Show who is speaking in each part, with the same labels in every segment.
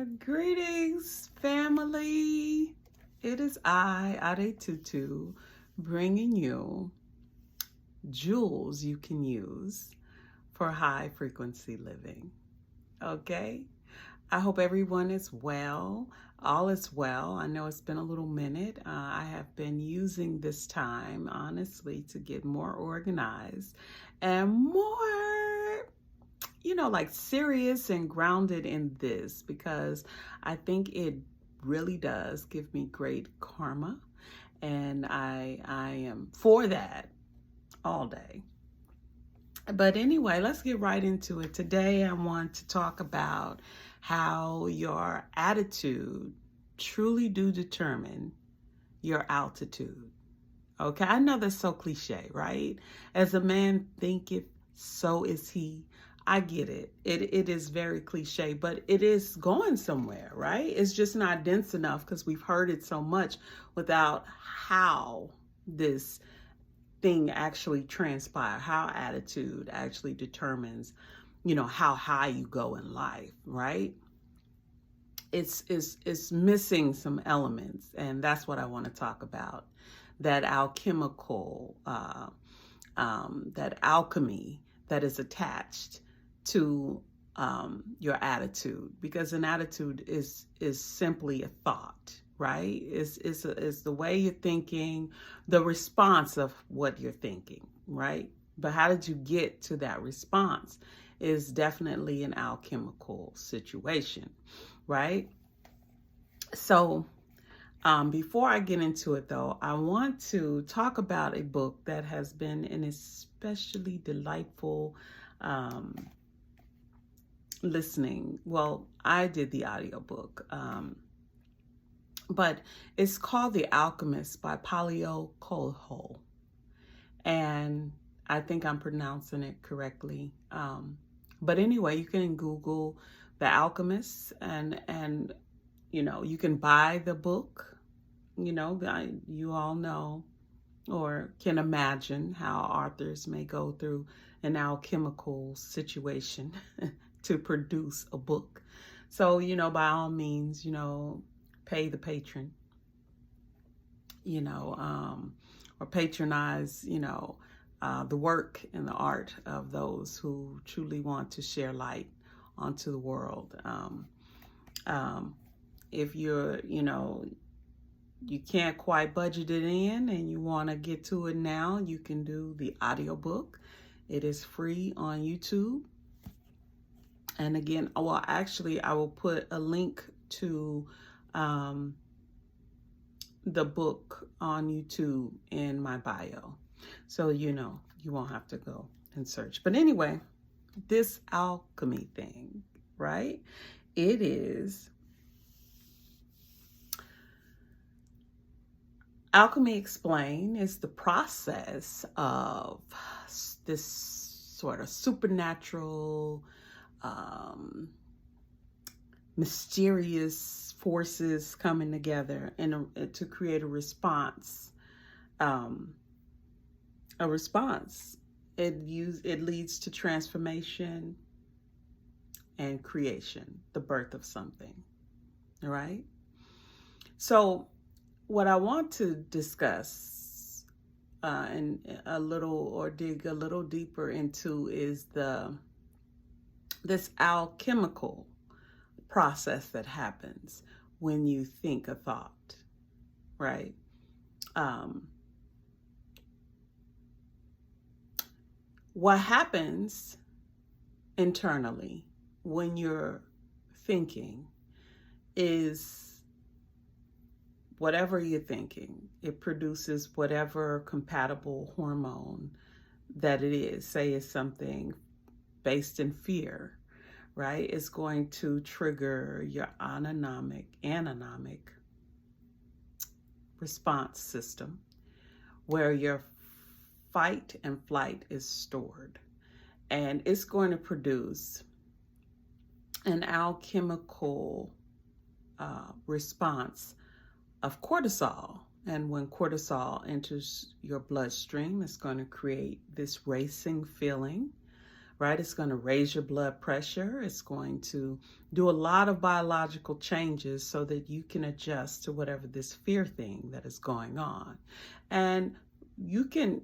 Speaker 1: Greetings, family. It is I, Ade Tutu, bringing you jewels you can use for high frequency living. Okay? I hope everyone is well. All is well. I know it's been a little minute. I have been using this time, honestly, to get more organized and more, like serious and grounded in this, because I think it really does give me great karma, and I am for that all day. But anyway, let's get right into it. Today I want to talk about how your attitude truly do determine your altitude. Okay, I know that's so cliche, right? As a man thinketh, so is he. I get it. It is very cliche, but it is going somewhere, right? It's just not dense enough because we've heard it so much without how this thing actually transpire, how attitude actually determines, how high you go in life, right? It's missing some elements, and that's what I want to talk about. That alchemical, that alchemy that is attached to your attitude, because an attitude is simply a thought, right? It's the way you're thinking, the response of what you're thinking, right? But how did you get to that response is definitely an alchemical situation, right? So before I get into it, though, I want to talk about a book that has been an especially delightful listening. Well, I did the audiobook, but it's called The Alchemist by Paulo Coelho, and I think I'm pronouncing it correctly. But anyway, you can Google The Alchemist, and you can buy the book. You all know or can imagine how authors may go through an alchemical situation to produce a book. So, by all means, pay the patron, or patronize, the work and the art of those who truly want to share light onto the world. If you're, you can't quite budget it in and you want to get to it now, you can do the audiobook. It is free on YouTube. And again, well, actually, I will put a link to the book on YouTube in my bio. So, you won't have to go and search. But anyway, this alchemy thing, right? It is Alchemy Explained is the process of this sort of supernatural, mysterious forces coming together to create a response. It leads to transformation and creation, the birth of something, right? So what I want to discuss and dig a little deeper into is this alchemical process that happens when you think a thought, right? What happens internally when you're thinking is whatever you're thinking, it produces whatever compatible hormone that it is. Say it's something based in fear, right? It's going to trigger your antonomic response system, where your fight and flight is stored. And it's going to produce an alchemical response of cortisol. And when cortisol enters your bloodstream, it's going to create this racing feeling, right? It's going to raise your blood pressure. It's going to do a lot of biological changes so that you can adjust to whatever this fear thing that is going on. And you can,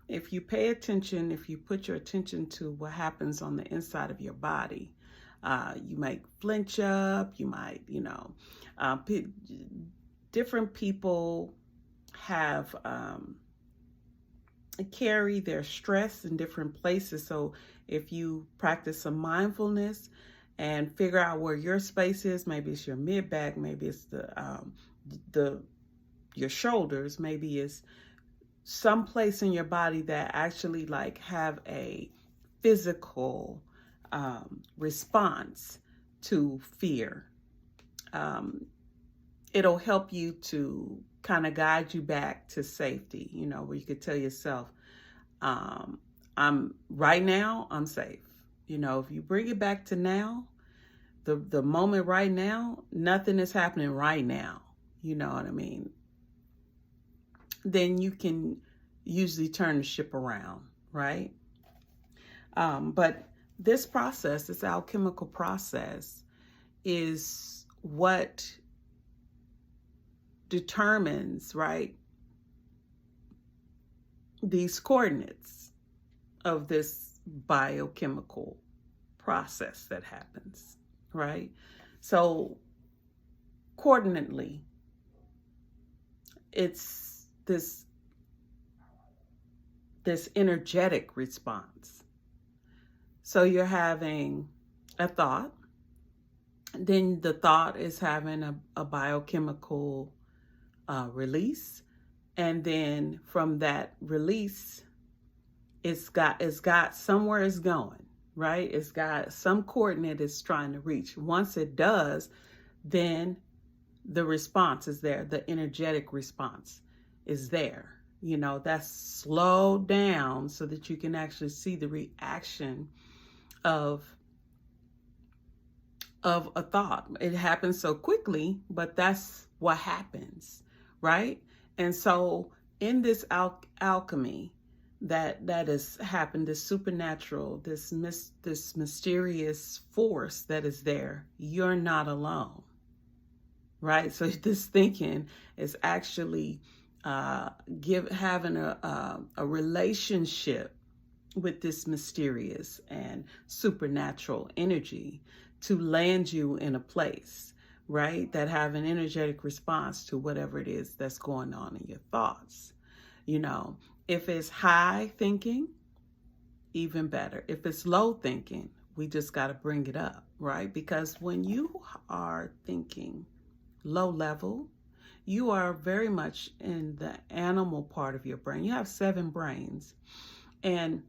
Speaker 1: if you pay attention, if you put your attention to what happens on the inside of your body, you might flinch up, you might, different people have carry their stress in different places. So if you practice some mindfulness and figure out where your space is, maybe it's your mid back, maybe it's your shoulders, maybe it's some place in your body that actually like have a physical response to fear. It'll help you to kind of guide you back to safety, where you could tell yourself, I'm right now, I'm safe. If you bring it back to now, the moment right now, nothing is happening right now. You know what I mean? Then you can usually turn the ship around, right? But this process, this alchemical process, is what determines, right, these coordinates of this biochemical process that happens, right? So coordinately, it's this energetic response. So you're having a thought, then the thought is having a biochemical release, and then from that release, it's got somewhere it's going, right? It's got some coordinate it's trying to reach. Once it does, then the response is there. The energetic response is there. That's slowed down so that you can actually see the reaction of a thought. It happens so quickly, but that's what happens, right? And so in this alchemy that has happened, this supernatural, this mysterious force that is there, you're not alone, right? So this thinking is actually having a relationship with this mysterious and supernatural energy to land you in a place, right, that have an energetic response to whatever it is that's going on in your thoughts. If it's high thinking, even better. If it's low thinking, we just got to bring it up, right? Because when you are thinking low level, you are very much in the animal part of your brain. You have 7 brains. And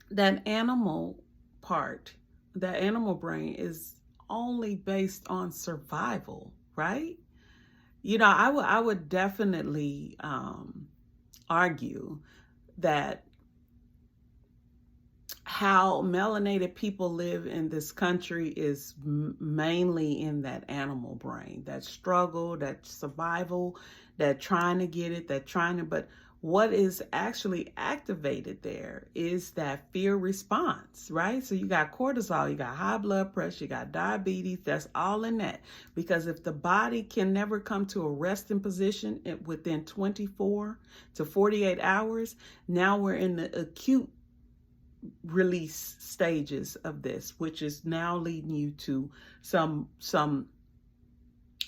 Speaker 1: that animal part, that animal brain is only based on survival, right? I would definitely argue that how melanated people live in this country is mainly in that animal brain, that struggle, that survival, that trying to get it, but what is actually activated there is that fear response, right? So you got cortisol, you got high blood pressure, you got diabetes, that's all in that. Because if the body can never come to a resting position within 24 to 48 hours, now we're in the acute release stages of this, which is now leading you to some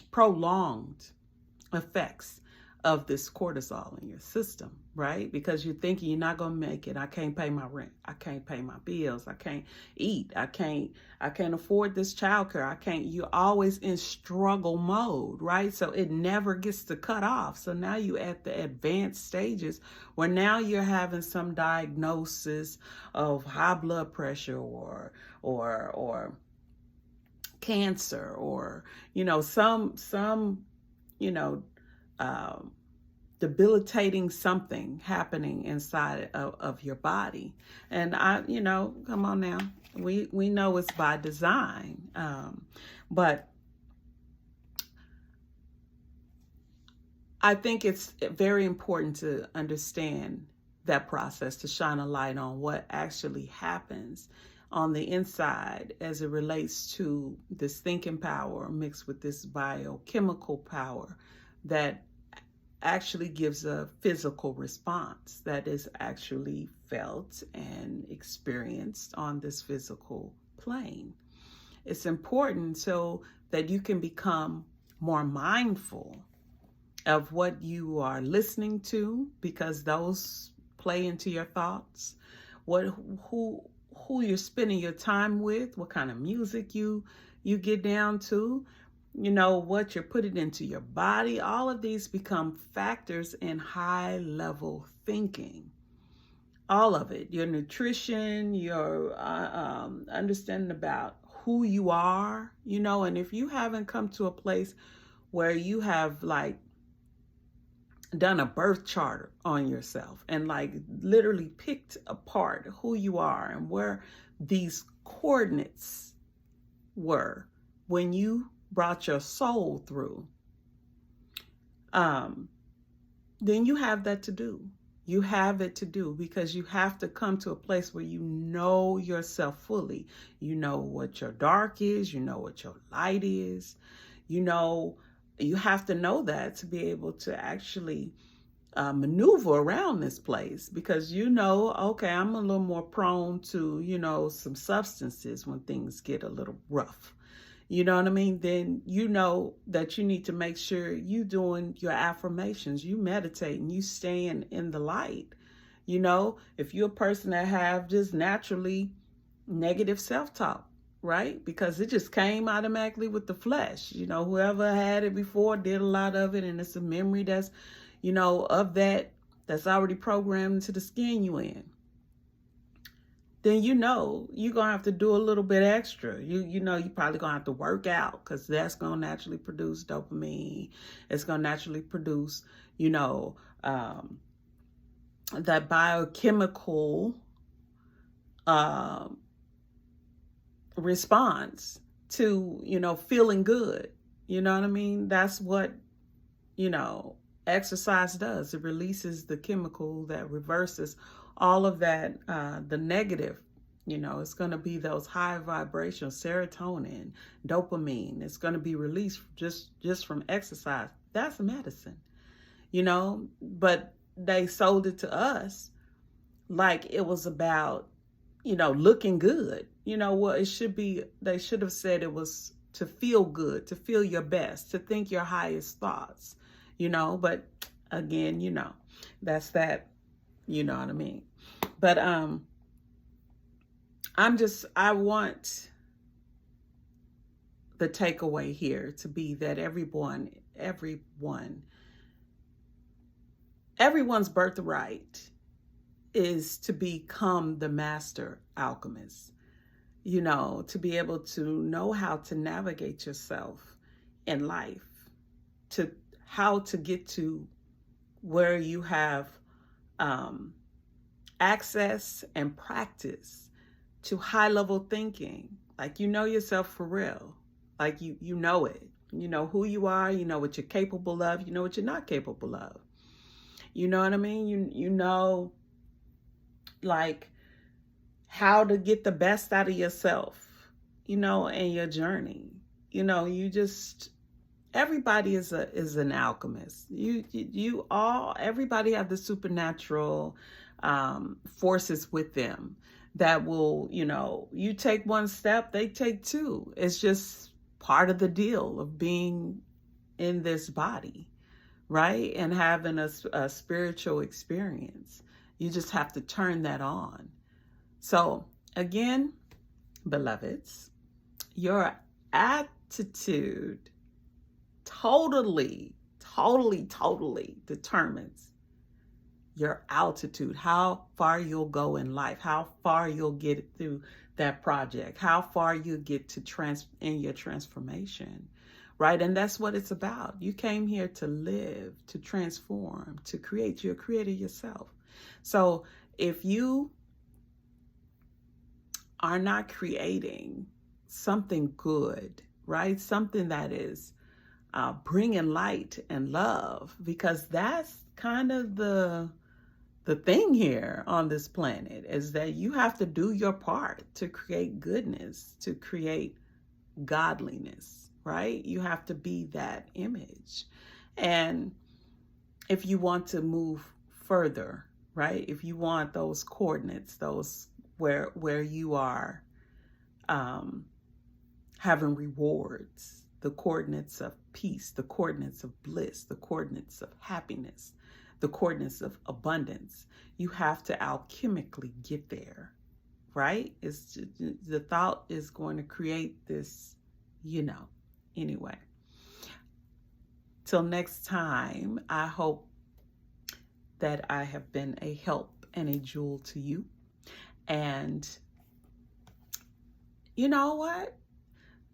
Speaker 1: prolonged effects of this cortisol in your system, right? Because you're thinking you're not going to make it. I can't pay my rent. I can't pay my bills. I can't eat. I can't afford this childcare. You're always in struggle mode, right? So it never gets to cut off. So now you at the advanced stages where now you're having some diagnosis of high blood pressure or cancer or, some debilitating something happening inside of your body. And come on now, we know it's by design, but I think it's very important to understand that process, to shine a light on what actually happens on the inside as it relates to this thinking power mixed with this biochemical power that actually gives a physical response that is actually felt and experienced on this physical plane. It's important so that you can become more mindful of what you are listening to, because those play into your thoughts. Who you're spending your time with, what kind of music you get down to, what you're putting into your body. All of these become factors in high level thinking. All of it, your nutrition, your understanding about who you are, and if you haven't come to a place where you have like done a birth chart on yourself and like literally picked apart who you are and where these coordinates were when you brought your soul through, then you have that to do. You have it to do, because you have to come to a place where you know yourself fully. You know what your dark is, you know what your light is, you have to know that to be able to actually maneuver around this place, because okay, I'm a little more prone to, some substances when things get a little rough. You know what I mean? Then you know that you need to make sure you doing your affirmations, you meditating, you staying in the light. If you're a person that have just naturally negative self-talk, right? Because it just came automatically with the flesh. Whoever had it before did a lot of it, and it's a memory that's, of that's already programmed into the skin you in. Then you're gonna have to do a little bit extra. You probably gonna have to work out, because that's gonna naturally produce dopamine. It's gonna naturally produce, that biochemical response to, feeling good. You know what I mean? That's what, exercise does. It releases the chemical that reverses all of that, the negative. It's going to be those high vibrations, serotonin, dopamine. It's going to be released just from exercise. That's medicine, but they sold it to us like it was about, looking good. What it should be, they should have said it was to feel good, to feel your best, to think your highest thoughts, but again, that's that, you know what I mean? But I want the takeaway here to be that everyone's birthright is to become the master alchemist, to be able to know how to navigate yourself in life, to how to get to where you have access and practice to high level thinking. Like, yourself for real. Like you know it. You know who you are, you know what you're capable of, you know what you're not capable of. You know what I mean? You know like how to get the best out of yourself, and your journey. Everybody is an alchemist. Everybody have the supernatural forces with them that will, you take one step, they take two. It's just part of the deal of being in this body, right? And having a spiritual experience. You just have to turn that on. So again, beloveds, your attitude totally determines your altitude, how far you'll go in life, how far you'll get through that project, how far you get to in your transformation, right? And that's what it's about. You came here to live, to transform, to create. You're a creator yourself. So if you are not creating something good, right? Something that is bringing light and love, because that's kind of the the thing here on this planet is that you have to do your part to create goodness, to create godliness, right? You have to be that image. And if you want to move further, right? If you want those coordinates, those where you are having rewards, the coordinates of peace, the coordinates of bliss, the coordinates of happiness, the coordinates of abundance, you have to alchemically get there, right? It's just, the thought is going to create this, Anyway, till next time, I hope that I have been a help and a jewel to you. And you know what?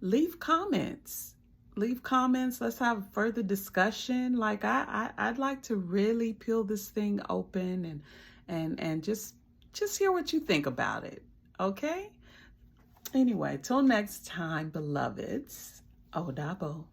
Speaker 1: Leave comments. Leave comments. Let's have further discussion. Like I'd like to really peel this thing open and just hear what you think about it. Okay? Anyway, till next time, beloveds. Odabo.